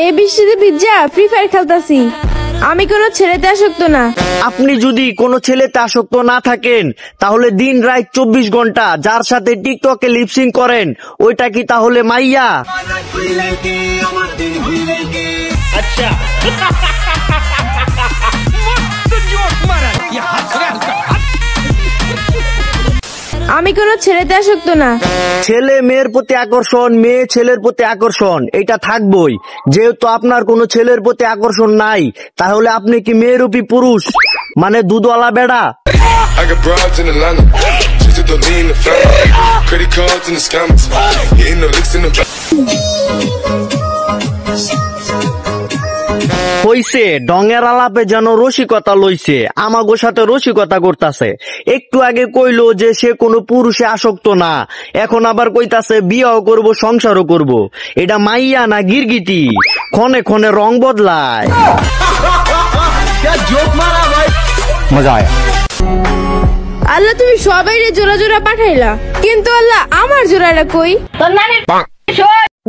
এই বৃষ্টিতে ভিজা ফ্রি ফায়ার খেলতাছি। আমি কোনো ছেলেতে আসক্ত না। আপনি যদি কোনো ছেলেতে আসক্ত না থাকেন তাহলে দিন রাত 24 ঘন্টা যার সাথে টিকটকে লিপসিং করেন ওইটা কি তাহলে মাইয়া? আচ্ছা আমি কোনো ছেলেতে আসক্ত না। ছেলে মেয়ের প্রতি আকর্ষণ, মেয়ে ছেলের প্রতি আকর্ষণ এটা থাকবই। যেহেতু আপনার কোনো ছেলের প্রতি আকর্ষণ নাই তাহলে আপনি কি মেয়েরূপী পুরুষ, মানে দুধওয়ালা বেড়া? হইছে ডঙের আলাপে যেন রসিকতা লইছে, আমাগো সাথে রসিকতা করতেছে। একটু আগে কইলো যে সে কোনো পুরুষে আসক্ত না, এখন আবার কইতাছে বিয়াও করব সংসারও করব। এটা মাইয়া না গিরগিটি? ক্ষণে ক্ষণে রং বদলায়। মজা আয়া। আল্লাহ তুমি সবাই জোড়া জোড়া পাঠাইলা, কিন্তু আল্লাহ আমার জোড়াটা কই?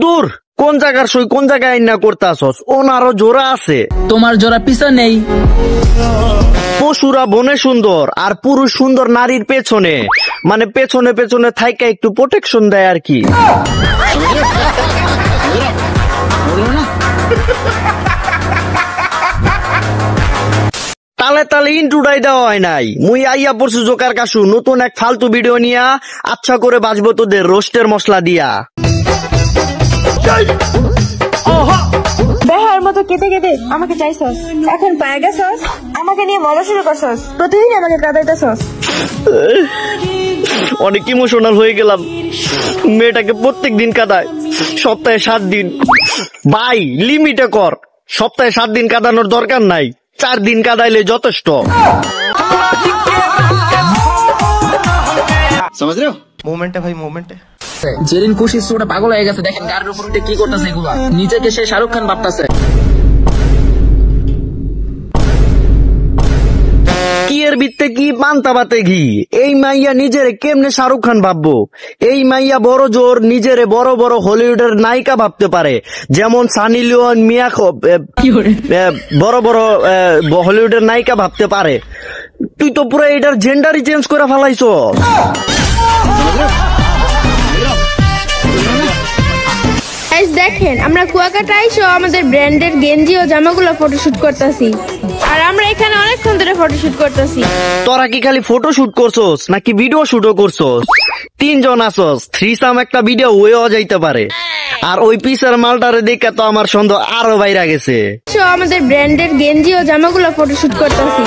দূর, কোন জায়গার সই কোন জায়গায় না করতাছস? ওনারও জোড়া আছে। তোমার জোড়া পিছা নেই। পশুরা বনে সুন্দর আর পুরুষ সুন্দর নারীর পেছনে, মানে পেছনে পেছনে থাইকা একটু প্রোটেকশন দেয় আর কি। তালে তালে ইন্ট্রোডাই দেওয়া হয় নাই। মুই আইয়া পড়ছু জোকার কাশু নতুন এক ফালতু ভিডিও নিয়া, আচ্ছা করে বাজবো তোদের রোস্টের মশলা দিয়া। বেহার মতো কেটে কেটে আমাকে চাইছস, এখন পায়ে গেছস, আমাকে নিয়ে মজা শুরু করছস, প্রতিদিন আমাকে কাঁদাইতেছস। অনেক ইমোশনাল হয়ে গেলাম। মেয়েটাকে প্রত্যেক দিন কাঁদায়, সপ্তাহে 7 দিন। ভাই লিমিটে কর, সপ্তাহে 7 দিন কাঁদানোর দরকার নাই, 4 দিন কাঁদাইলে যথেষ্ট। মোমেন্টে ভাই মোমেন্টে যেদিন খুশি ওটা পাগল হয়ে গেছে। দেখেন গাড়ির উপর উঠে কি করতেছে এগুলা, নিজেকে সে শাহরুখ খান ভাবতেছে। কি এর ভিত্তে কি পান্তা বাতে ঘি? এই মাইয়া নিজেরে কেমনে শাহরুখ খান ভাববো? এই মাইয়া বড় জোর নিজেরে বড় বড় হলিউডের নায়িকা ভাবতে পারে, যেমন সানি লিওন, মিয়া বড় বড় হলিউডের নায়িকা ভাবতে পারে। তুই তো পুরো এটার জেন্ডারই চেঞ্জ করে ফেলাইছ। দেখেন আমরা কুয়াকাটা আইসো আমাদের ব্র্যান্ডের গেঞ্জি ও জামাগুলো ফটোশুট করতেছি, আর আমরা এখানে অনেকক্ষণ ধরে ফটোশুট করতেছি। তোরা কি খালি ফটোশুট করছস নাকি ভিডিও শুটও করছস? 3 জন আসস, থ্রিসাম একটা ভিডিও হয়েও যাইতে পারে। আর ওই পিসের মালটারে দেখে তো আমার সন্দেহ আরো বাইরে গেছে। আমাদের ব্র্যান্ডের গেঞ্জি ও জামাগুলো ফটোশুট করতেছি।